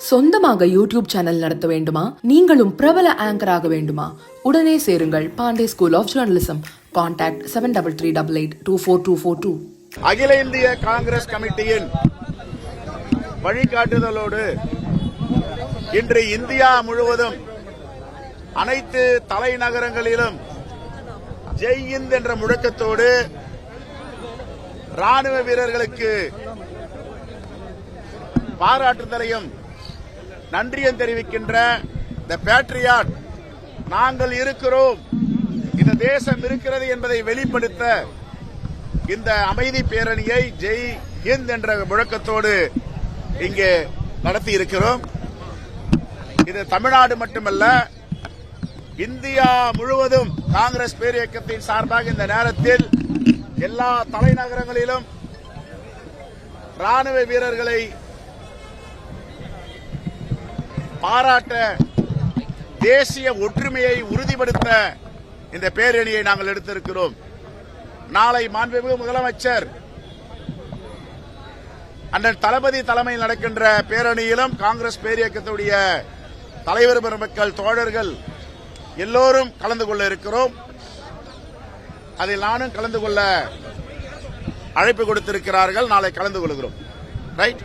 சொந்தமாக YouTube channel நடத்த வேண்டுமா? நீங்களும் பிரபல ஆங்கர் ஆக வேண்டுமா? உடனே சேருங்கள் Pandey school of journalism. Contact 7338824242. அகில இந்திய காங்கிரஸ் கமிட்டியின் வழிகாட்டுதலோடு இன்று இந்தியா முழுவதும் அனைத்து தலைநகரங்களிலும் ஜெய் ஹிந்த் என்ற முழக்கத்தோடு ராணுவ வீரர்களுக்கு பாராட்டுதலையும் நன்றியும் தெரிவிக்கின்ற தி பேட்ரியாட், நாங்கள் இருக்கிறோம், இந்த தேசம் இருக்கிறது என்பதை வெளிப்படுத்த இந்த அமைதி பேரணியை ஜெய் ஹிந்த் என்ற முழக்கத்தோடு இங்கே நடத்தி இருக்கிறோம். இது தமிழ்நாடு மட்டுமல்ல, இந்தியா முழுவதும் காங்கிரஸ் பேரியக்கத்தின் சார்பாக இந்த நேரத்தில் எல்லா தலைநகரங்களிலும் ராணுவ வீரர்களை பாராட்ட, தேசிய ஒற்றுமையை உறுதிப்படுத்த இந்த பேரணியை நாங்கள் எடுத்திருக்கிறோம். நாளை மாண்புமிகு முதலமைச்சர் அண்ணன் தளபதி தலைமையில் நடக்கின்ற பேரணியிலும் காங்கிரஸ் பேரியக்கத்துடைய தலைவர் பெருமக்கள், தோழர்கள் எல்லோரும் கலந்து கொள்ள இருக்கிறோம். அதில் நானும் கலந்து கொள்ள அழைப்பு கொடுத்திருக்கிறார்கள். நாளை கலந்து கொள்கிறோம். ரைட்.